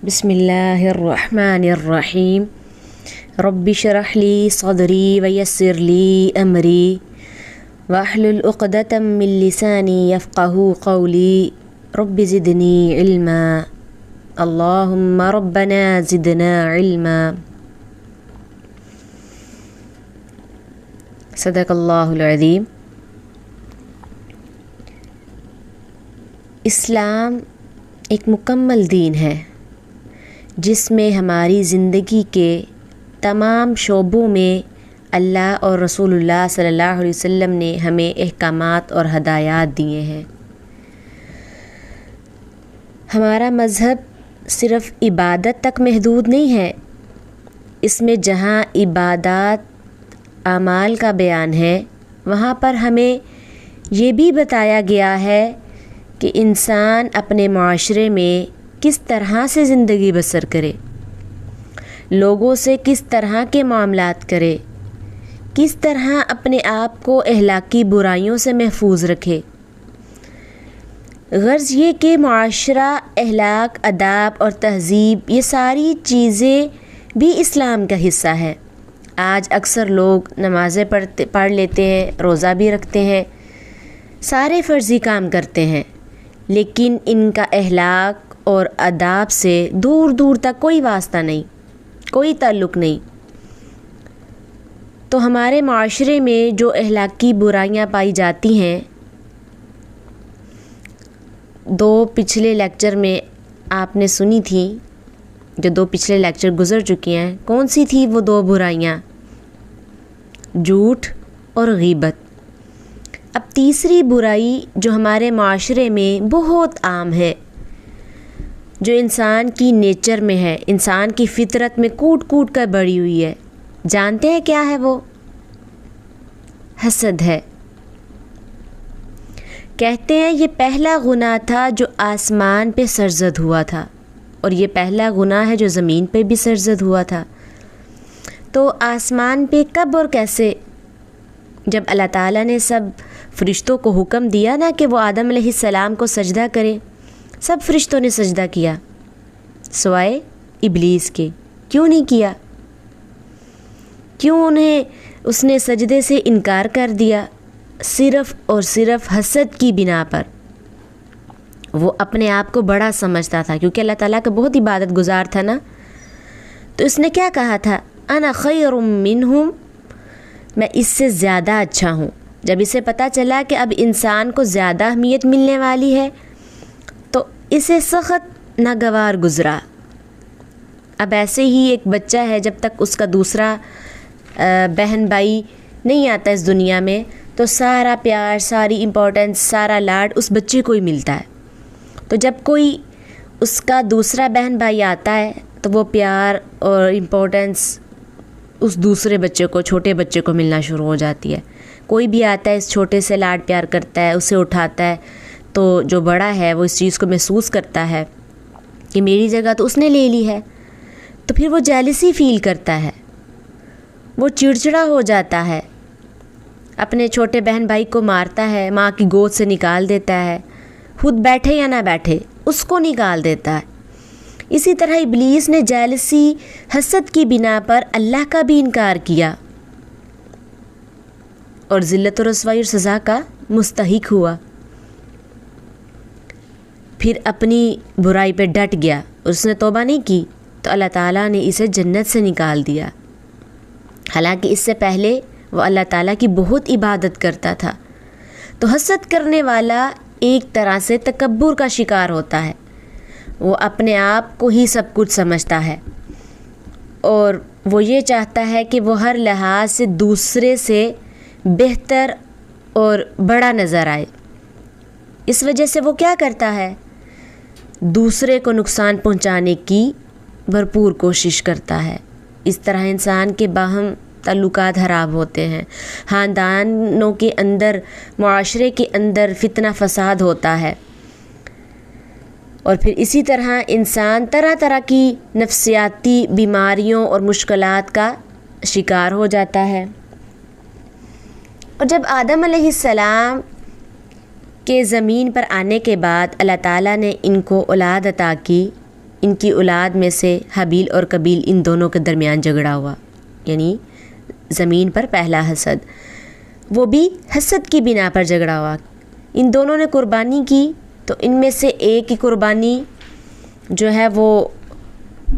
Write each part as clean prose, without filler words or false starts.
بسم اللہ الرحمن الرحیم رب اشرح لی صدری ویسر لی امری واحلل عقدۃ من لسانی یفقہوا قولی رب زدنی علما اللہم ربنا زدنا علما۔ صدق اللہ العظیم۔ اسلام ایک مکمل دین ہے جس میں ہماری زندگی کے تمام شعبوں میں اللہ اور رسول اللہ صلی اللہ علیہ وسلم نے ہمیں احکامات اور ہدایات دیے ہیں۔ ہمارا مذہب صرف عبادت تک محدود نہیں ہے، اس میں جہاں عبادات اعمال کا بیان ہے وہاں پر ہمیں یہ بھی بتایا گیا ہے کہ انسان اپنے معاشرے میں کس طرح سے زندگی بسر کرے، لوگوں سے کس طرح کے معاملات کرے، کس طرح اپنے آپ کو اخلاقی برائیوں سے محفوظ رکھے۔ غرض یہ کہ معاشرہ، اخلاق، آداب اور تہذیب یہ ساری چیزیں بھی اسلام کا حصہ ہے۔ آج اکثر لوگ نمازیں پڑھ لیتے ہیں، روزہ بھی رکھتے ہیں، سارے فرضی کام کرتے ہیں، لیکن ان کا اخلاق اور آداب سے دور دور تک کوئی واسطہ نہیں، کوئی تعلق نہیں۔ تو ہمارے معاشرے میں جو اخلاقی برائیاں پائی جاتی ہیں، دو پچھلے لیکچر میں آپ نے سنی تھی، جو دو پچھلے لیکچر گزر چکی ہیں، کون سی تھی وہ دو برائیاں؟ جھوٹ اور غیبت۔ اب تیسری برائی جو ہمارے معاشرے میں بہت عام ہے، جو انسان کی نیچر میں ہے، انسان کی فطرت میں کوٹ کوٹ کر بڑھی ہوئی ہے، جانتے ہیں کیا ہے وہ؟ حسد ہے۔ کہتے ہیں یہ پہلا گناہ تھا جو آسمان پہ سرزد ہوا تھا، اور یہ پہلا گناہ ہے جو زمین پہ بھی سرزد ہوا تھا۔ تو آسمان پہ کب اور کیسے؟ جب اللہ تعالیٰ نے سب فرشتوں کو حکم دیا نا کہ وہ آدم علیہ السلام کو سجدہ کرے، سب فرشتوں نے سجدہ کیا سوائے ابلیس کے۔ کیوں نہیں کیا؟ کیوں اس نے سجدے سے انکار کر دیا؟ صرف اور صرف حسد کی بنا پر۔ وہ اپنے آپ کو بڑا سمجھتا تھا، کیونکہ اللہ تعالیٰ کا بہت عبادت گزار تھا نا، تو اس نے کیا کہا تھا؟ انا خیر منہم، میں اس سے زیادہ اچھا ہوں۔ جب اسے پتہ چلا کہ اب انسان کو زیادہ اہمیت ملنے والی ہے تو اسے سخت ناگوار گزرا۔ اب ایسے ہی ایک بچہ ہے، جب تک اس کا دوسرا بہن بھائی نہیں آتا اس دنیا میں تو سارا پیار، ساری امپورٹنس، سارا لاڈ اس بچے کو ہی ملتا ہے۔ تو جب کوئی اس کا دوسرا بہن بھائی آتا ہے تو وہ پیار اور امپورٹنس اس دوسرے بچے کو، چھوٹے بچے کو ملنا شروع ہو جاتی ہے۔ کوئی بھی آتا ہے اس چھوٹے سے لاڈ پیار کرتا ہے، اسے اٹھاتا ہے، تو جو بڑا ہے وہ اس چیز کو محسوس کرتا ہے کہ میری جگہ تو اس نے لے لی ہے، تو پھر وہ جیلسی فیل کرتا ہے، وہ چڑچڑا ہو جاتا ہے، اپنے چھوٹے بہن بھائی کو مارتا ہے، ماں کی گود سے نکال دیتا ہے، خود بیٹھے یا نہ بیٹھے اس کو نکال دیتا ہے۔ اسی طرح ابلیس نے جیلسی، حسد کی بنا پر اللہ کا بھی انکار کیا اور ذلت و رسوائی اور سزا کا مستحق ہوا۔ پھر اپنی برائی پہ ڈٹ گیا، اس نے توبہ نہیں کی تو اللہ تعالیٰ نے اسے جنت سے نکال دیا، حالانکہ اس سے پہلے وہ اللہ تعالیٰ کی بہت عبادت کرتا تھا۔ تو حسد کرنے والا ایک طرح سے تکبر کا شکار ہوتا ہے، وہ اپنے آپ کو ہی سب کچھ سمجھتا ہے اور وہ یہ چاہتا ہے کہ وہ ہر لحاظ سے دوسرے سے بہتر اور بڑا نظر آئے۔ اس وجہ سے وہ کیا کرتا ہے؟ دوسرے کو نقصان پہنچانے کی بھرپور کوشش کرتا ہے۔ اس طرح انسان کے باہم تعلقات خراب ہوتے ہیں، خاندانوں کے اندر، معاشرے کے اندر فتنہ فساد ہوتا ہے، اور پھر اسی طرح انسان طرح طرح کی نفسیاتی بیماریوں اور مشکلات کا شکار ہو جاتا ہے۔ اور جب آدم علیہ السلام کے زمین پر آنے کے بعد اللہ تعالیٰ نے ان کو اولاد عطا کی، ان کی اولاد میں سے حابیل اور قابیل ان دونوں کے درمیان جھگڑا ہوا، یعنی زمین پر پہلا حسد، وہ بھی حسد کی بنا پر جھگڑا ہوا۔ ان دونوں نے قربانی کی تو ان میں سے ایک کی قربانی جو ہے وہ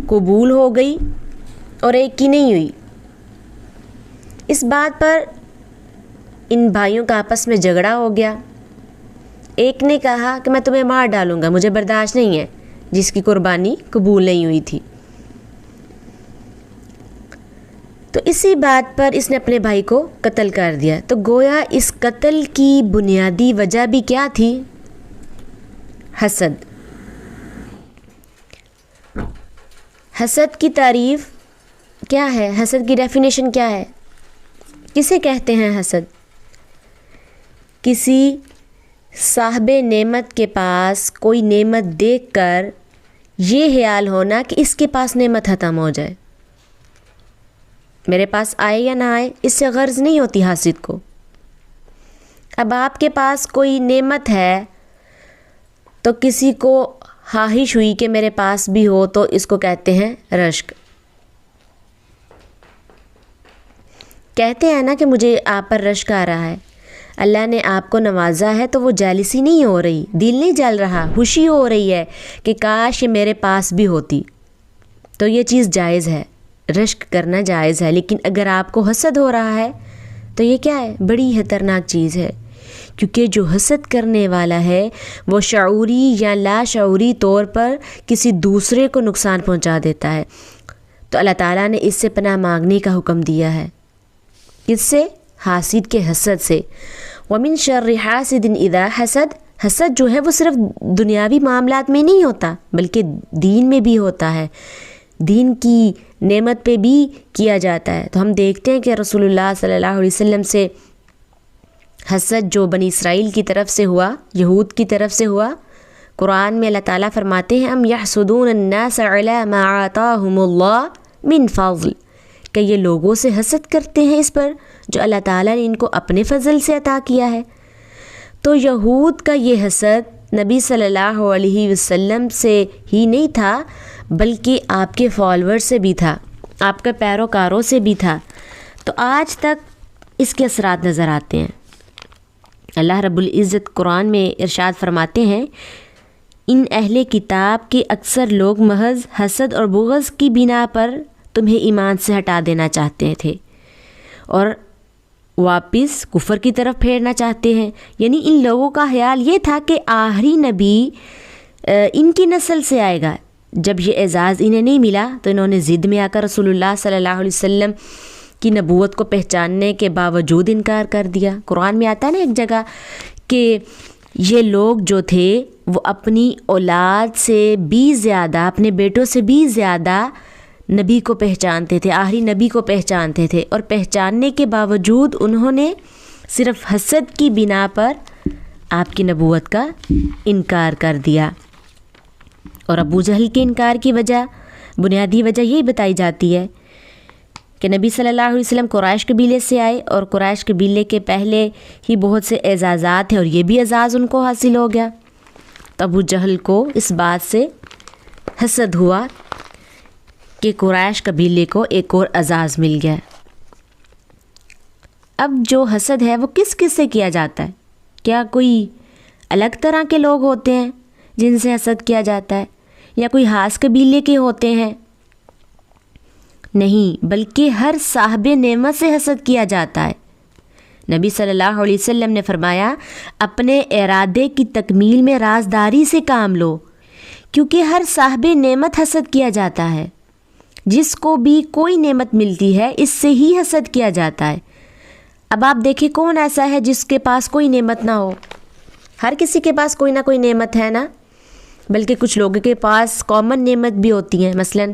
قبول ہو گئی اور ایک کی نہیں ہوئی۔ اس بات پر ان بھائیوں کا آپس میں جھگڑا ہو گیا۔ ایک نے کہا کہ میں تمہیں مار ڈالوں گا، مجھے برداشت نہیں ہے، جس کی قربانی قبول نہیں ہوئی تھی۔ تو اسی بات پر اس نے اپنے بھائی کو قتل کر دیا۔ تو گویا اس قتل کی بنیادی وجہ بھی کیا تھی؟ حسد۔ حسد کی تعریف کیا ہے؟ حسد کی ڈیفینیشن کیا ہے؟ کسے کہتے ہیں حسد؟ کسی صاحب نعمت کے پاس کوئی نعمت دیکھ کر یہ خیال ہونا کہ اس کے پاس نعمت ختم ہو جائے، میرے پاس آئے یا نہ آئے، اس سے غرض نہیں ہوتی حاسد کو۔ اب آپ کے پاس کوئی نعمت ہے تو کسی کو خواہش ہوئی کہ میرے پاس بھی ہو، تو اس کو کہتے ہیں رشک۔ کہتے ہیں نا کہ مجھے آپ پر رشک آ رہا ہے، اللہ نے آپ کو نوازا ہے تو وہ جیلسی نہیں ہو رہی، دل نہیں جل رہا، خوشی ہو رہی ہے کہ کاش یہ میرے پاس بھی ہوتی، تو یہ چیز جائز ہے، رشک کرنا جائز ہے۔ لیکن اگر آپ کو حسد ہو رہا ہے تو یہ کیا ہے؟ بڑی خطرناک چیز ہے، کیونکہ جو حسد کرنے والا ہے وہ شعوری یا لا شعوری طور پر کسی دوسرے کو نقصان پہنچا دیتا ہے۔ تو اللہ تعالیٰ نے اس سے پناہ مانگنے کا حکم دیا ہے۔ کس سے؟ حاسد کے حسد سے۔ وَمِن شَرِّ حَاسِدٍ إِذَا حَسَد، حسد جو ہے وہ صرف دنیاوی معاملات میں نہیں ہوتا بلکہ دین میں بھی ہوتا ہے، دین کی نعمت پہ بھی کیا جاتا ہے۔ تو ہم دیکھتے ہیں کہ رسول اللہ صلی اللہ علیہ وسلم سے حسد جو بنی اسرائیل کی طرف سے ہوا، یہود کی طرف سے ہوا، قرآن میں اللہ تعالیٰ فرماتے ہیں ام یحسدون الناس علی ما آتاہم اللہ من فضل، کہ یہ لوگوں سے حسد کرتے ہیں اس پر جو اللہ تعالیٰ نے ان کو اپنے فضل سے عطا کیا ہے۔ تو یہود کا یہ حسد نبی صلی اللہ علیہ وسلم سے ہی نہیں تھا بلکہ آپ کے فالوور سے بھی تھا، آپ کے پیروکاروں سے بھی تھا۔ تو آج تک اس کے اثرات نظر آتے ہیں۔ اللہ رب العزت قرآن میں ارشاد فرماتے ہیں ان اہل کتاب کے اکثر لوگ محض حسد اور بغض کی بنا پر تمہیں ایمان سے ہٹا دینا چاہتے تھے اور واپس کفر کی طرف پھیرنا چاہتے ہیں۔ یعنی ان لوگوں کا خیال یہ تھا کہ آخری نبی ان کی نسل سے آئے گا۔ جب یہ اعزاز انہیں نہیں ملا تو انہوں نے ضد میں آ کر رسول اللہ صلی اللہ علیہ وسلم کی نبوت کو پہچاننے کے باوجود انکار کر دیا۔ قرآن میں آتا ہے نا ایک جگہ کہ یہ لوگ جو تھے وہ اپنی اولاد سے بھی زیادہ، اپنے بیٹوں سے بھی زیادہ نبی کو پہچانتے تھے، آخری نبی کو پہچانتے تھے، اور پہچاننے کے باوجود انہوں نے صرف حسد کی بنا پر آپ کی نبوت کا انکار کر دیا۔ اور ابو جہل کے انکار کی وجہ، بنیادی وجہ یہی بتائی جاتی ہے کہ نبی صلی اللہ علیہ وسلم قریش قبیلے سے آئے اور قریش قبیلے کے پہلے ہی بہت سے اعزازات ہیں اور یہ بھی اعزاز ان کو حاصل ہو گیا۔ تو ابو جہل کو اس بات سے حسد ہوا کہ قریش قبیلے کو ایک اور اعزاز مل گیا۔ اب جو حسد ہے وہ کس کس سے کیا جاتا ہے؟ کیا کوئی الگ طرح کے لوگ ہوتے ہیں جن سے حسد کیا جاتا ہے، یا کوئی خاص قبیلے کے ہوتے ہیں؟ نہیں، بلکہ ہر صاحب نعمت سے حسد کیا جاتا ہے۔ نبی صلی اللہ علیہ وسلم نے فرمایا اپنے ارادے کی تکمیل میں رازداری سے کام لو، کیونکہ ہر صاحب نعمت حسد کیا جاتا ہے۔ جس کو بھی کوئی نعمت ملتی ہے اس سے ہی حسد کیا جاتا ہے۔ اب آپ دیکھیں کون ایسا ہے جس کے پاس کوئی نعمت نہ ہو؟ ہر کسی کے پاس کوئی نہ کوئی نعمت ہے نا، بلکہ کچھ لوگوں کے پاس کامن نعمت بھی ہوتی ہیں۔ مثلاً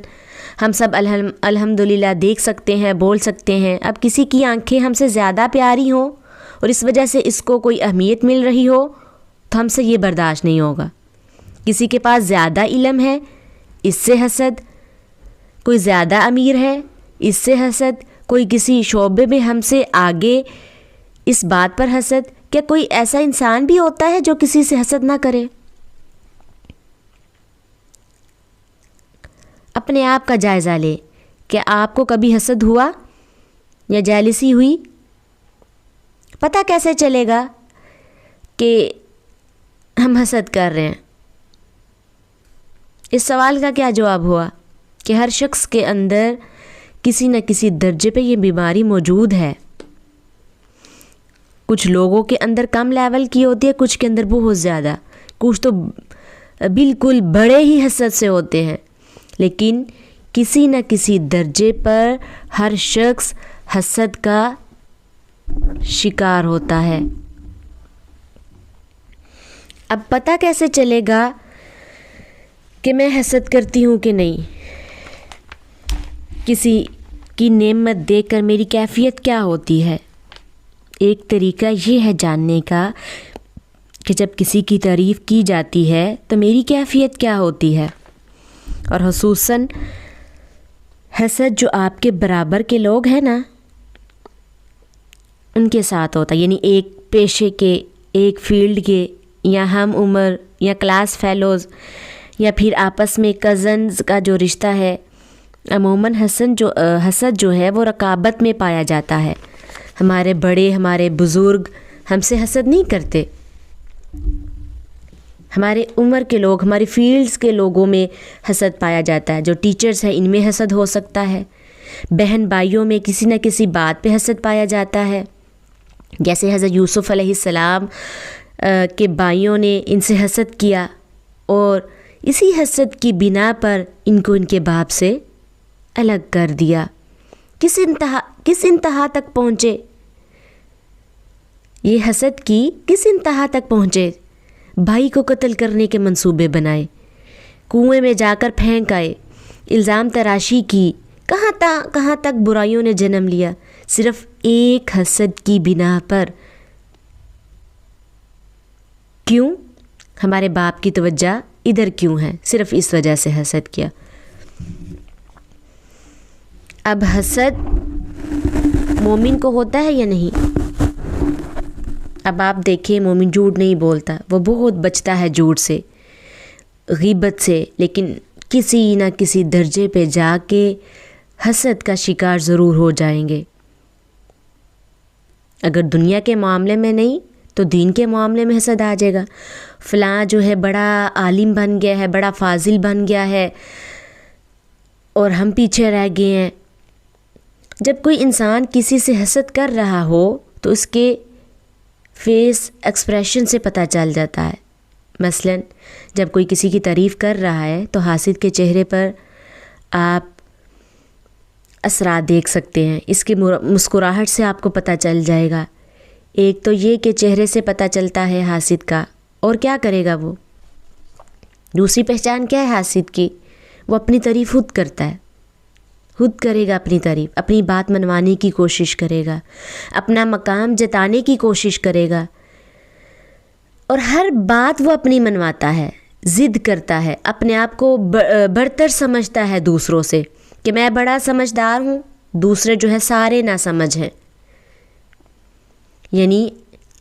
ہم سب الحمدللہ دیکھ سکتے ہیں، بول سکتے ہیں۔ اب کسی کی آنکھیں ہم سے زیادہ پیاری ہوں اور اس وجہ سے اس کو کوئی اہمیت مل رہی ہو تو ہم سے یہ برداشت نہیں ہوگا۔ کسی کے پاس زیادہ علم ہے، اس سے حسد۔ کوئی زیادہ امیر ہے، اس سے حسد۔ کوئی کسی شعبے میں ہم سے آگے، اس بات پر حسد۔ کیا کوئی ایسا انسان بھی ہوتا ہے جو کسی سے حسد نہ کرے؟ اپنے آپ کا جائزہ لیں کہ آپ کو کبھی حسد ہوا یا جیلسی ہوئی؟ پتہ کیسے چلے گا کہ ہم حسد کر رہے ہیں؟ اس سوال کا کیا جواب ہوا کہ ہر شخص کے اندر کسی نہ کسی درجے پہ یہ بیماری موجود ہے. کچھ لوگوں کے اندر کم لیول کی ہوتی ہے، کچھ کے اندر بہت زیادہ، کچھ تو بالکل بڑے ہی حسد سے ہوتے ہیں، لیکن کسی نہ کسی درجے پر ہر شخص حسد کا شکار ہوتا ہے. اب پتہ کیسے چلے گا کہ میں حسد کرتی ہوں کہ نہیں؟ کسی کی نعمت دیکھ کر میری کیفیت کیا ہوتی ہے؟ ایک طریقہ یہ ہے جاننے کا کہ جب کسی کی تعریف کی جاتی ہے تو میری کیفیت کیا ہوتی ہے. اور خصوصاً حسد جو آپ کے برابر کے لوگ ہیں نا، ان کے ساتھ ہوتا ہے. یعنی ایک پیشے کے، ایک فیلڈ کے، یا ہم عمر، یا کلاس فیلوز، یا پھر آپس میں کزنز کا جو رشتہ ہے. عموماً حسد جو ہے وہ رقابت میں پایا جاتا ہے. ہمارے بڑے، ہمارے بزرگ ہم سے حسد نہیں کرتے. ہمارے عمر کے لوگ، ہماری فیلڈز کے لوگوں میں حسد پایا جاتا ہے. جو ٹیچرز ہیں ان میں حسد ہو سکتا ہے. بہن بھائیوں میں کسی نہ کسی بات پہ حسد پایا جاتا ہے. جیسے حضرت یوسف علیہ السلام کے بھائیوں نے ان سے حسد کیا اور اسی حسد کی بنا پر ان کو ان کے باپ سے الگ کر دیا. کس انتہا تک پہنچے یہ حسد کی؟ کس انتہا تک پہنچے؟ بھائی کو قتل کرنے کے منصوبے بنائے، کنویں میں جا کر پھینک آئے، الزام تراشی کی. کہاں تک برائیوں نے جنم لیا، صرف ایک حسد کی بنا پر. کیوں؟ ہمارے باپ کی توجہ ادھر کیوں ہے؟ صرف اس وجہ سے حسد کیا. اب حسد مومن کو ہوتا ہے یا نہیں؟ اب آپ دیکھیں، مومن جھوٹ نہیں بولتا، وہ بہت بچتا ہے جھوٹ سے، غیبت سے، لیکن کسی نہ کسی درجے پہ جا کے حسد کا شکار ضرور ہو جائیں گے. اگر دنیا کے معاملے میں نہیں تو دین کے معاملے میں حسد آ جائے گا. فلاں جو ہے بڑا عالم بن گیا ہے، بڑا فاضل بن گیا ہے، اور ہم پیچھے رہ گئے ہیں. جب کوئی انسان کسی سے حسد کر رہا ہو تو اس کے فیس ایکسپریشن سے پتہ چل جاتا ہے. مثلاً جب کوئی کسی کی تعریف کر رہا ہے تو حاسد کے چہرے پر آپ اثرات دیکھ سکتے ہیں. اس کی مسکراہٹ سے آپ کو پتہ چل جائے گا. ایک تو یہ کہ چہرے سے پتہ چلتا ہے حاسد کا، اور کیا کرے گا وہ؟ دوسری پہچان کیا ہے حاسد کی؟ وہ اپنی تعریف خود کرتا ہے، خود کرے گا اپنی تعریف، اپنی بات منوانے کی کوشش کرے گا، اپنا مقام جتانے کی کوشش کرے گا، اور ہر بات وہ اپنی منواتا ہے، ضد کرتا ہے، اپنے آپ کو برتر سمجھتا ہے دوسروں سے کہ میں بڑا سمجھدار ہوں، دوسرے جو ہے سارے ناسمجھ ہیں. یعنی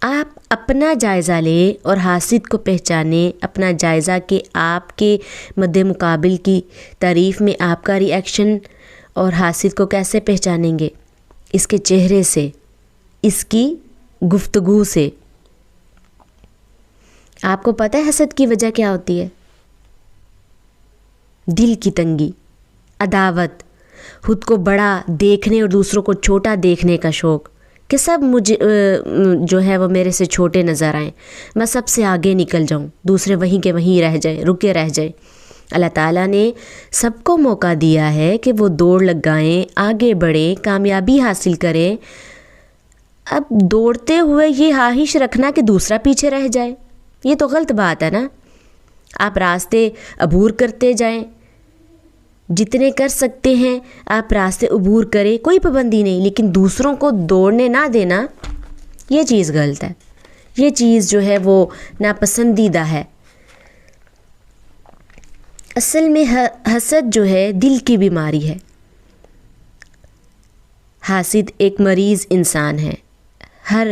آپ اپنا جائزہ لیں اور حاسد کو پہچانیں. اپنا جائزہ کہ آپ کے مد مقابل کی تعریف میں آپ کا ری ایکشن، اور حاسد کو کیسے پہچانیں گے؟ اس کے چہرے سے، اس کی گفتگو سے. آپ کو پتہ ہے حسد کی وجہ کیا ہوتی ہے؟ دل کی تنگی، عداوت، خود کو بڑا دیکھنے اور دوسروں کو چھوٹا دیکھنے کا شوق کہ سب مجھے جو ہے وہ میرے سے چھوٹے نظر آئیں، میں سب سے آگے نکل جاؤں، دوسرے وہیں کے وہیں رہ جائیں، رکے رہ جائیں. اللہ تعالیٰ نے سب کو موقع دیا ہے کہ وہ دوڑ لگائیں، آگے بڑھیں، کامیابی حاصل کریں. اب دوڑتے ہوئے یہ خواہش رکھنا کہ دوسرا پیچھے رہ جائے، یہ تو غلط بات ہے نا. آپ راستے عبور کرتے جائیں، جتنے کر سکتے ہیں آپ راستے عبور کریں، کوئی پابندی نہیں، لیکن دوسروں کو دوڑنے نہ دینا، یہ چیز غلط ہے. یہ چیز جو ہے وہ ناپسندیدہ ہے. اصل میں حسد جو ہے دل کی بیماری ہے. حاسد ایک مریض انسان ہے. ہر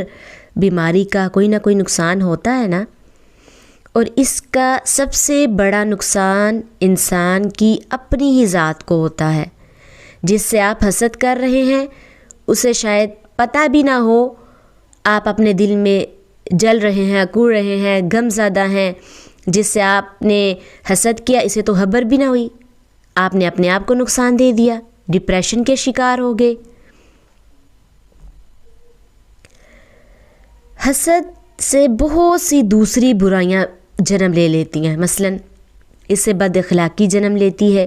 بیماری کا کوئی نہ کوئی نقصان ہوتا ہے نا، اور اس کا سب سے بڑا نقصان انسان کی اپنی ہی ذات کو ہوتا ہے۔ جس سے آپ حسد کر رہے ہیں اسے شاید پتہ بھی نہ ہو، آپ اپنے دل میں جل رہے ہیں، اکڑ رہے ہیں، غم زدہ ہیں۔ جس سے آپ نے حسد کیا اسے تو خبر بھی نہ ہوئی، آپ نے اپنے آپ کو نقصان دے دیا، ڈپریشن کے شکار ہو گئے۔ حسد سے بہت سی دوسری برائیاں جنم لے لیتی ہیں، مثلاً اس سے بد اخلاقی جنم لیتی ہے،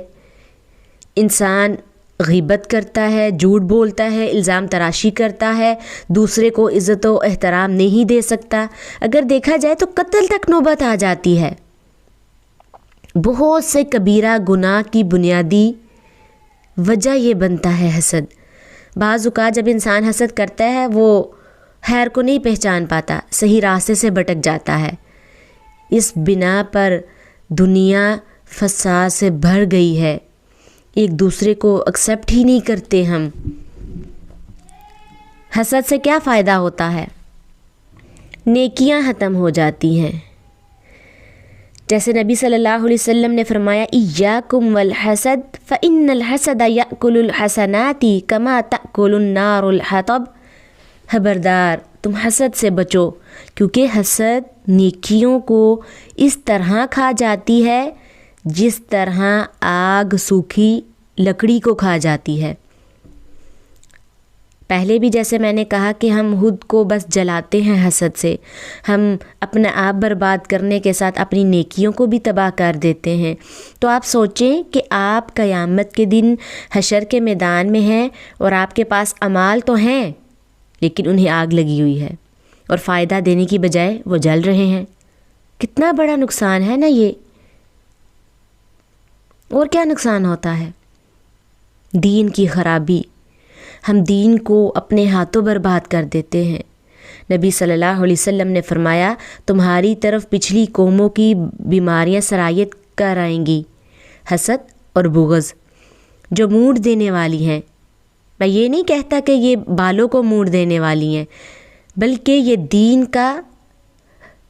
انسان غیبت کرتا ہے، جھوٹ بولتا ہے، الزام تراشی کرتا ہے، دوسرے کو عزت و احترام نہیں دے سکتا، اگر دیکھا جائے تو قتل تک نوبت آ جاتی ہے۔ بہت سے کبیرہ گناہ کی بنیادی وجہ یہ بنتا ہے حسد۔ بعض اوقات جب انسان حسد کرتا ہے وہ خیر کو نہیں پہچان پاتا، صحیح راستے سے بھٹک جاتا ہے۔ اس بنا پر دنیا فساد سے بھر گئی ہے، ایک دوسرے کو ایکسیپٹ ہی نہیں کرتے ہم۔ حسد سے کیا فائدہ ہوتا ہے؟ نیکیاں ختم ہو جاتی ہیں۔ جیسے نبی صلی اللہ علیہ وسلم نے فرمایا ایاکم والحسد فإن الحسد یأکل الحسنات کما تأکل النار الحطب۔ خبردار تم حسد سے بچو، کیونکہ حسد نیکیوں کو اس طرح کھا جاتی ہے جس طرح آگ سوکھی لکڑی کو کھا جاتی ہے۔ پہلے بھی جیسے میں نے کہا کہ ہم خود کو بس جلاتے ہیں حسد سے، ہم اپنا آپ برباد کرنے کے ساتھ اپنی نیکیوں کو بھی تباہ کر دیتے ہیں۔ تو آپ سوچیں کہ آپ قیامت کے دن حشر کے میدان میں ہیں اور آپ کے پاس اعمال تو ہیں لیکن انہیں آگ لگی ہوئی ہے اور فائدہ دینے کی بجائے وہ جل رہے ہیں۔ کتنا بڑا نقصان ہے نا یہ۔ اور کیا نقصان ہوتا ہے؟ دین کی خرابی، ہم دین کو اپنے ہاتھوں برباد کر دیتے ہیں۔ نبی صلی اللہ علیہ وسلم نے فرمایا تمہاری طرف پچھلی قوموں کی بیماریاں سرایت کر آئیں گی، حسد اور بغض، جو موڑ دینے والی ہیں۔ میں یہ نہیں کہتا کہ یہ بالوں کو موڑ دینے والی ہیں، بلکہ یہ دین کا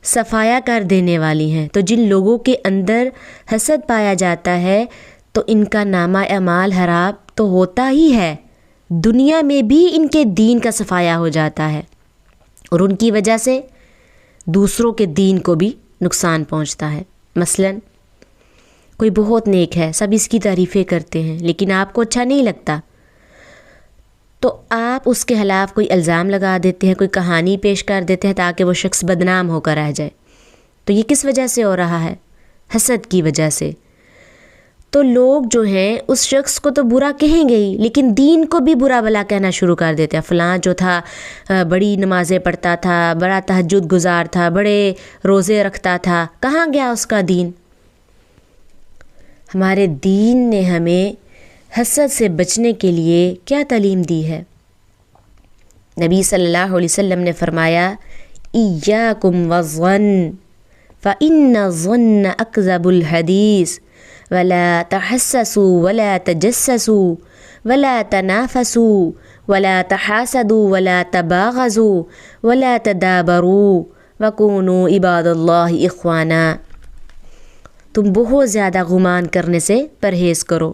صفایا کر دینے والی ہیں۔ تو جن لوگوں کے اندر حسد پایا جاتا ہے تو ان کا نامہ اعمال خراب تو ہوتا ہی ہے، دنیا میں بھی ان کے دین کا صفایا ہو جاتا ہے اور ان کی وجہ سے دوسروں کے دین کو بھی نقصان پہنچتا ہے۔ مثلاً کوئی بہت نیک ہے، سب اس کی تعریفیں کرتے ہیں لیکن آپ کو اچھا نہیں لگتا، تو آپ اس کے خلاف کوئی الزام لگا دیتے ہیں، کوئی کہانی پیش کر دیتے ہیں تاکہ وہ شخص بدنام ہو کر رہ جائے۔ تو یہ کس وجہ سے ہو رہا ہے؟ حسد کی وجہ سے۔ تو لوگ جو ہیں اس شخص کو تو برا کہیں گے ہی، لیکن دین کو بھی برا بلا کہنا شروع کر دیتے ہیں۔ فلاں جو تھا بڑی نمازیں پڑھتا تھا، بڑا تہجد گزار تھا، بڑے روزے رکھتا تھا، کہاں گیا اس کا دین؟ ہمارے دین نے ہمیں حسد سے بچنے کے لیے کیا تعلیم دی ہے؟ نبی صلی اللہ علیہ وسلم نے فرمایا ایاکم والظن فإن الظن اکذب الحدیث ولا تحسسوا ولا تجسسوا ولا تنافسوا ولا تحاسدوا ولا تباغضوا ولا تدابروا وكونوا عباد اللہ اخوانا۔ تم بہت زیادہ گمان کرنے سے پرہیز کرو۔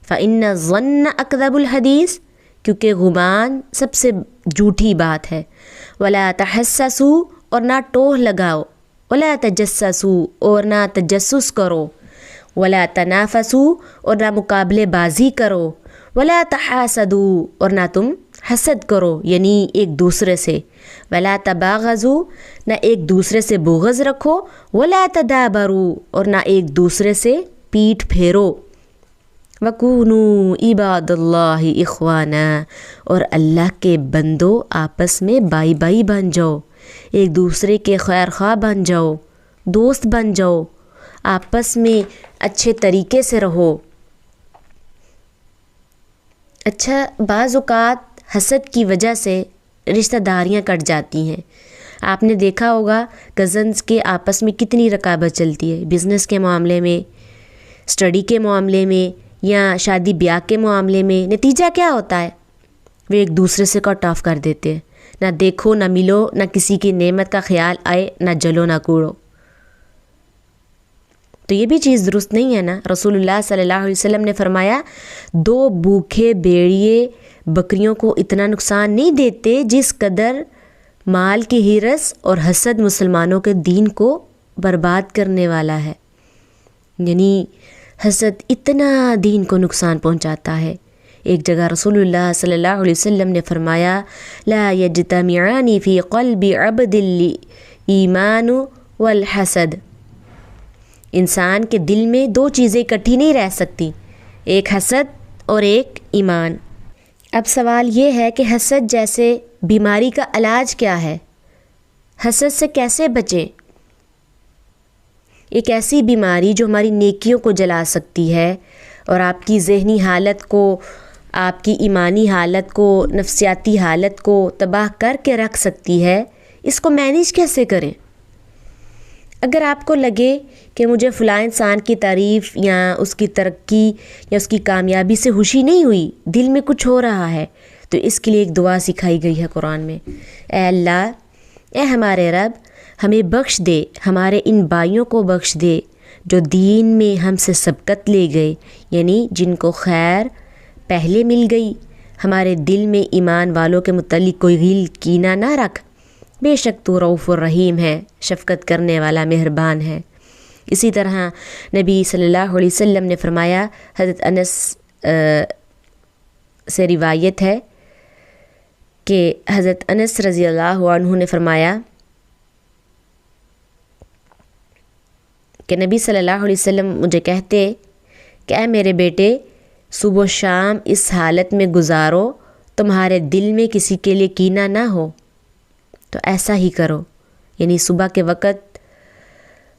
فإن الظن اکذب الحدیث، کیونکہ گمان سب سے جھوٹی بات ہے۔ ولا تحسسوا، اور نہ ٹوہ لگاؤ۔ ولا تجسسوا، اور نہ تجسس کرو۔ ولا تنافسوا، اور نہ مقابلے بازی کرو۔ ولا تحاسدوا، اور نہ تم حسد کرو یعنی ایک دوسرے سے۔ ولا تباغضوا، نہ ایک دوسرے سے بغض رکھو۔ ولا تدابروا، اور نہ ایک دوسرے سے پیٹھ پھیرو۔ وَكُونُوا عِبَادَ اللَّهِ إِخْوَانًا، اور اللہ کے بندوں آپس میں بائی بائی بن جاؤ، ایک دوسرے کے خیر خواہ بن جاؤ، دوست بن جاؤ، آپس میں اچھے طریقے سے رہو۔ اچھا، بعض اوقات حسد کی وجہ سے رشتہ داریاں کٹ جاتی ہیں۔ آپ نے دیکھا ہوگا کزنز کے آپس میں کتنی رقابت چلتی ہے، بزنس کے معاملے میں، اسٹڈی کے معاملے میں، یا شادی بیاہ کے معاملے میں۔ نتیجہ کیا ہوتا ہے؟ وہ ایک دوسرے سے کٹ آف کر دیتے ہیں، نہ دیکھو نہ ملو، نہ کسی کی نعمت کا خیال آئے، نہ جلو نہ کوڑو۔ تو یہ بھی چیز درست نہیں ہے نا۔ رسول اللہ صلی اللہ علیہ وسلم نے فرمایا 2 بھوکے بھیڑیے بکریوں کو اتنا نقصان نہیں دیتے جس قدر مال کی ہرس اور حسد مسلمانوں کے دین کو برباد کرنے والا ہے۔ یعنی حسد اتنا دین کو نقصان پہنچاتا ہے۔ ایک جگہ رسول اللہ صلی اللہ علیہ وسلم نے فرمایا لا یجتمعان فی قلب عبد الایمان والحسد، انسان کے دل میں 2 چیزیں اکٹھی نہیں رہ سکتی، ایک حسد اور ایک ایمان۔ اب سوال یہ ہے کہ حسد جیسے بیماری کا علاج کیا ہے؟ حسد سے کیسے بچیں؟ ایک ایسی بیماری جو ہماری نیکیوں کو جلا سکتی ہے اور آپ کی ذہنی حالت کو، آپ کی ایمانی حالت کو، نفسیاتی حالت کو تباہ کر کے رکھ سکتی ہے، اس کو مینیج کیسے کریں؟ اگر آپ کو لگے کہ مجھے فلاں انسان کی تعریف یا اس کی ترقی یا اس کی کامیابی سے خوشی نہیں ہوئی، دل میں کچھ ہو رہا ہے، تو اس کے لیے ایک دعا سکھائی گئی ہے قرآن میں۔ اے اللہ، اے ہمارے رب، ہمیں بخش دے، ہمارے ان بھائیوں کو بخش دے جو دین میں ہم سے سبقت لے گئے، یعنی جن کو خیر پہلے مل گئی۔ ہمارے دل میں ایمان والوں کے متعلق کوئی غل کینہ نہ رکھ، بے شک تو رؤوف الرحیم ہے، شفقت کرنے والا مہربان ہے۔ اسی طرح نبی صلی اللہ علیہ وسلم نے فرمایا، حضرت انس سے روایت ہے کہ حضرت انس رضی اللہ عنہ نے فرمایا کہ نبی صلی اللہ علیہ وسلم مجھے کہتے کہ اے میرے بیٹے، صبح و شام اس حالت میں گزارو تمہارے دل میں کسی کے لیے کینہ نہ ہو، تو ایسا ہی کرو، یعنی صبح کے وقت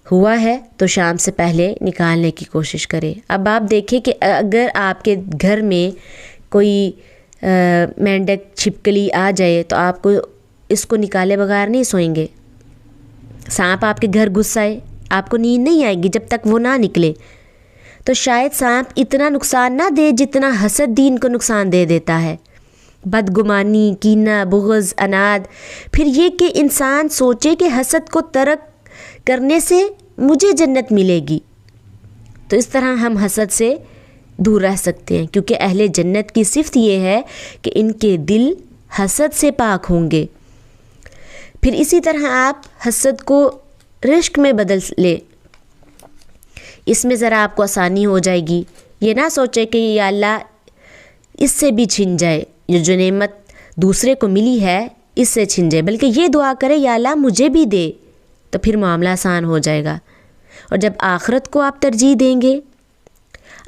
ہوا ہے تو شام سے پہلے نکالنے کی کوشش کرے۔ اب آپ دیکھیں کہ اگر آپ کے گھر میں کوئی مینڈک چھپکلی آ جائے تو آپ کو اس کو نکالے بغیر نہیں سوئیں گے۔ سانپ آپ کے گھر گھس آئے، آپ کو نیند نہیں آئے گی جب تک وہ نہ نکلے۔ تو شاید سانپ اتنا نقصان نہ دے جتنا حسد دین کو نقصان دے دیتا ہے۔ بدگمانی، کینہ، بغض، اناد، پھر یہ کہ انسان سوچے کہ حسد کو ترک کرنے سے مجھے جنت ملے گی، تو اس طرح ہم حسد سے دور رہ سکتے ہیں، کیونکہ اہل جنت کی صفت یہ ہے کہ ان کے دل حسد سے پاک ہوں گے۔ پھر اسی طرح آپ حسد کو رشک میں بدل لے، اس میں ذرا آپ کو آسانی ہو جائے گی۔ یہ نہ سوچے کہ یا اللہ اس سے بھی چھن جائے، جو نعمت دوسرے کو ملی ہے اس سے چھن جائے، بلکہ یہ دعا کرے یا اللہ مجھے بھی دے، تو پھر معاملہ آسان ہو جائے گا۔ اور جب آخرت کو آپ ترجیح دیں گے،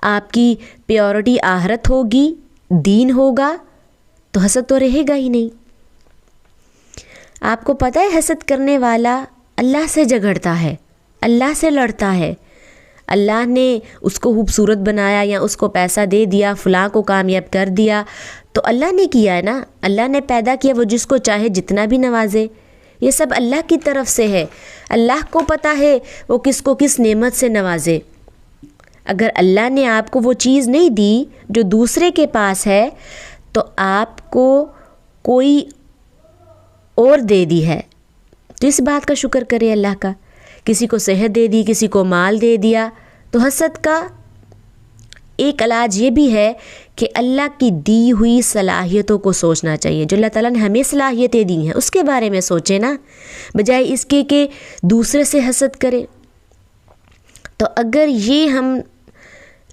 آپ کی پیورٹی آخرت ہوگی، دین ہوگا، تو حسد تو رہے گا ہی نہیں۔ آپ کو پتہ ہے حسد کرنے والا اللہ سے جھگڑتا ہے، اللہ سے لڑتا ہے۔ اللہ نے اس کو خوبصورت بنایا یا اس کو پیسہ دے دیا، فلاں کو کامیاب کر دیا، تو اللہ نے کیا ہے نا، اللہ نے پیدا کیا، وہ جس کو چاہے جتنا بھی نوازے، یہ سب اللہ کی طرف سے ہے۔ اللہ کو پتہ ہے وہ کس کو کس نعمت سے نوازے۔ اگر اللہ نے آپ کو وہ چیز نہیں دی جو دوسرے کے پاس ہے، تو آپ کو کوئی اور دے دی ہے، تو اس بات کا شکر کرے اللہ کا۔ کسی کو صحت دے دی، کسی کو مال دے دیا، تو حسد کا ایک علاج یہ بھی ہے کہ اللہ کی دی ہوئی صلاحیتوں کو سوچنا چاہیے۔ جو اللہ تعالیٰ نے ہمیں صلاحیتیں دی ہیں اس کے بارے میں سوچیں نا، بجائے اس کے کہ دوسرے سے حسد کرے۔ تو اگر یہ ہم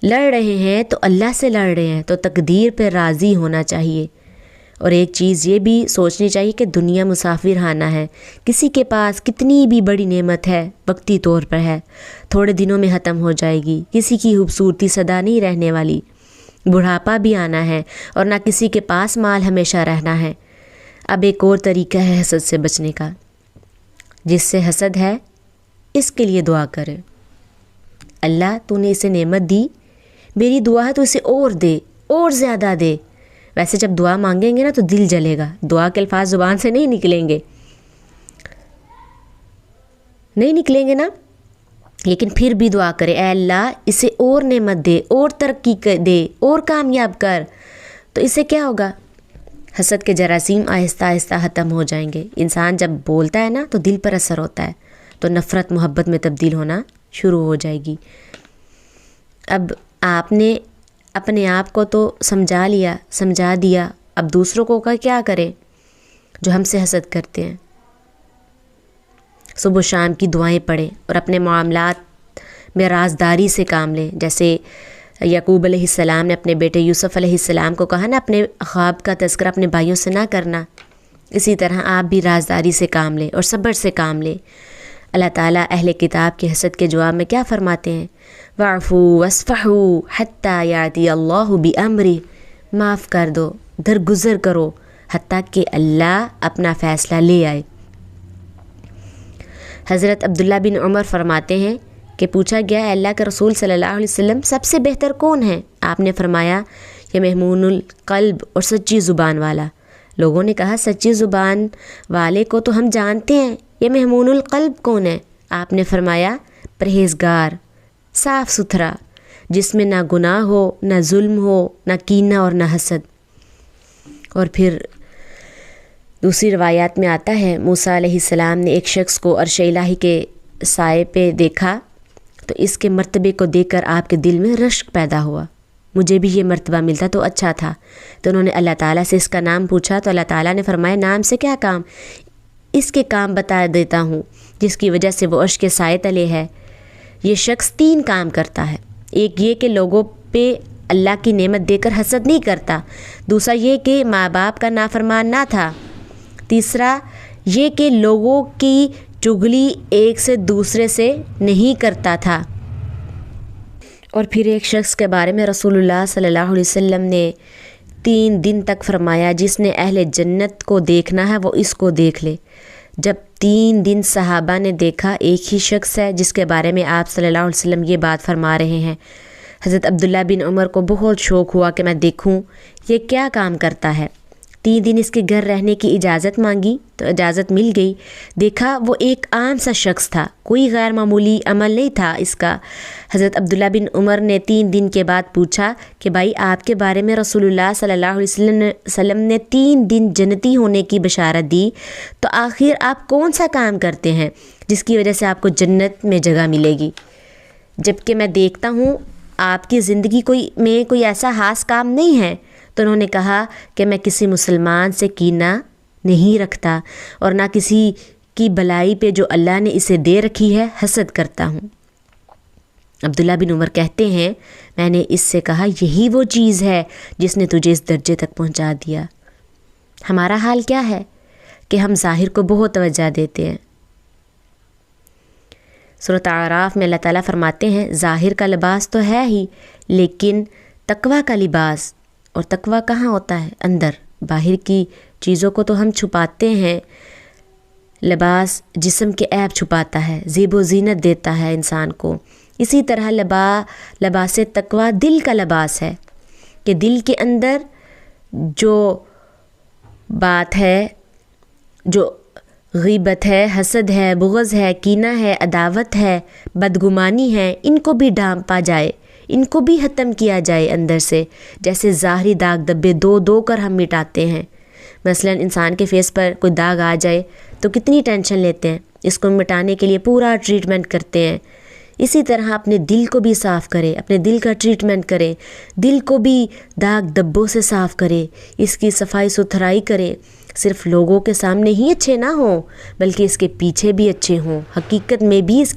لڑ رہے ہیں تو اللہ سے لڑ رہے ہیں، تو تقدیر پہ راضی ہونا چاہیے۔ اور ایک چیز یہ بھی سوچنی چاہیے کہ دنیا مسافر خانہ ہے، کسی کے پاس کتنی بھی بڑی نعمت ہے وقتی طور پر ہے، تھوڑے دنوں میں ختم ہو جائے گی۔ کسی کی خوبصورتی سدا نہیں رہنے والی، بڑھاپا بھی آنا ہے، اور نہ کسی کے پاس مال ہمیشہ رہنا ہے۔ اب ایک اور طریقہ ہے حسد سے بچنے کا۔ جس سے حسد ہے اس کے لیے دعا کرے، اللہ تو نے اسے نعمت دی، میری دعا ہے تو اسے اور دے، اور زیادہ دے۔ ویسے جب دعا مانگیں گے نا تو دل جلے گا، دعا کے الفاظ زبان سے نہیں نکلیں گے نا، لیکن پھر بھی دعا کرے، اے اللہ اسے اور نعمت دے، اور ترقی دے، اور کامیاب کر۔ تو اس سے کیا ہوگا؟ حسد کے جراثیم آہستہ آہستہ ختم ہو جائیں گے۔ انسان جب بولتا ہے نا تو دل پر اثر ہوتا ہے، تو نفرت محبت میں تبدیل ہونا شروع ہو جائے گی۔ اب آپ نے اپنے آپ کو تو سمجھا دیا، اب دوسروں کو کیا کریں جو ہم سے حسد کرتے ہیں؟ صبح و شام کی دعائیں پڑھیں اور اپنے معاملات میں رازداری سے کام لیں، جیسے یعقوب علیہ السلام نے اپنے بیٹے یوسف علیہ السلام کو کہا نا اپنے خواب کا تذکرہ اپنے بھائیوں سے نہ کرنا، اسی طرح آپ بھی رازداری سے کام لیں اور صبر سے کام لیں۔ اللہ تعالیٰ اہل کتاب کے حسد کے جواب میں کیا فرماتے ہیں؟ وَاعْفُوا وَاصْفَحُوا حَتَّى يَأْتِيَ اللَّهُ بِأَمْرِهِ، معاف کر دو، درگزر کرو حتیٰ کہ اللہ اپنا فیصلہ لے آئے۔ حضرت عبداللہ بن عمر فرماتے ہیں کہ پوچھا گیا اللہ کے رسول صلی اللہ علیہ وسلم سب سے بہتر کون ہے؟ آپ نے فرمایا یہ محمون القلب اور سچی زبان والا۔ لوگوں نے کہا سچی زبان والے کو تو ہم جانتے ہیں، یہ محمون القلب کون ہے؟ آپ نے فرمایا پرہیزگار، صاف ستھرا، جس میں نہ گناہ ہو، نہ ظلم ہو، نہ کینہ اور نہ حسد۔ اور پھر دوسری روایات میں آتا ہے موسیٰ علیہ السلام نے ایک شخص کو عرش الہی کے سائے پہ دیکھا تو اس کے مرتبے کو دیکھ کر آپ کے دل میں رشک پیدا ہوا، مجھے بھی یہ مرتبہ ملتا تو اچھا تھا۔ تو انہوں نے اللہ تعالیٰ سے اس کا نام پوچھا تو اللہ تعالیٰ نے فرمایا نام سے کیا کام، اس کے کام بتا دیتا ہوں جس کی وجہ سے وہ عرش کے سائے تلے ہے۔ یہ شخص 3 کام کرتا ہے، ایک یہ کہ لوگوں پہ اللہ کی نعمت دے کر حسد نہیں کرتا، دوسرا یہ کہ ماں باپ کا نافرمان نہ تھا، تیسرا یہ کہ لوگوں کی چغلی ایک سے دوسرے سے نہیں کرتا تھا۔ اور پھر ایک شخص کے بارے میں رسول اللہ صلی اللہ علیہ وسلم نے 3 دن تک فرمایا جس نے اہل جنت کو دیکھنا ہے وہ اس کو دیکھ لے۔ جب 3 دن صحابہ نے دیکھا ایک ہی شخص ہے جس کے بارے میں آپ صلی اللہ علیہ وسلم یہ بات فرما رہے ہیں، حضرت عبداللہ بن عمر کو بہت شوق ہوا کہ میں دیکھوں یہ کیا کام کرتا ہے۔ 3 دن اس کے گھر رہنے کی اجازت مانگی تو اجازت مل گئی۔ دیکھا وہ ایک عام سا شخص تھا، کوئی غیر معمولی عمل نہیں تھا اس کا۔ حضرت عبداللہ بن عمر نے 3 دن کے بعد پوچھا کہ بھائی آپ کے بارے میں رسول اللہ صلی اللہ علیہ وسلم نے 3 دن جنتی ہونے کی بشارت دی، تو آخر آپ کون سا کام کرتے ہیں جس کی وجہ سے آپ کو جنت میں جگہ ملے گی؟ جبکہ میں دیکھتا ہوں آپ کی زندگی میں کوئی ایسا خاص کام نہیں ہے۔ تو انہوں نے کہا کہ میں کسی مسلمان سے کینہ نہیں رکھتا اور نہ کسی کی بلائی پہ جو اللہ نے اسے دے رکھی ہے حسد کرتا ہوں۔ عبداللہ بن عمر کہتے ہیں میں نے اس سے کہا یہی وہ چیز ہے جس نے تجھے اس درجے تک پہنچا دیا۔ ہمارا حال کیا ہے کہ ہم ظاہر کو بہت توجہ دیتے ہیں۔ سورۃ اعراف میں اللہ تعالیٰ فرماتے ہیں ظاہر کا لباس تو ہے ہی، لیکن تقویٰ کا لباس، اور تقویٰ کہاں ہوتا ہے؟ اندر۔ باہر کی چیزوں کو تو ہم چھپاتے ہیں، لباس جسم کے عیب چھپاتا ہے، زیب و زینت دیتا ہے انسان کو، اسی طرح لباس تقویٰ دل کا لباس ہے کہ دل کے اندر جو بات ہے، جو غیبت ہے، حسد ہے، بغض ہے، کینہ ہے، عداوت ہے، بدگمانی ہے، ان کو بھی ڈھانپا جائے، ان کو بھی ختم کیا جائے اندر سے، جیسے ظاہری داغ دبے 2 کر ہم مٹاتے ہیں۔ مثلا انسان کے فیس پر کوئی داغ آ جائے تو کتنی ٹینشن لیتے ہیں، اس کو مٹانے کے لیے پورا ٹریٹمنٹ کرتے ہیں۔ اسی طرح اپنے دل کو بھی صاف کرے، اپنے دل کا ٹریٹمنٹ کرے، دل کو بھی داغ دبوں سے صاف کرے، اس کی صفائی ستھرائی کرے، صرف لوگوں کے سامنے ہی اچھے نہ ہوں بلکہ اس کے پیچھے بھی اچھے ہوں، حقیقت میں بھی اس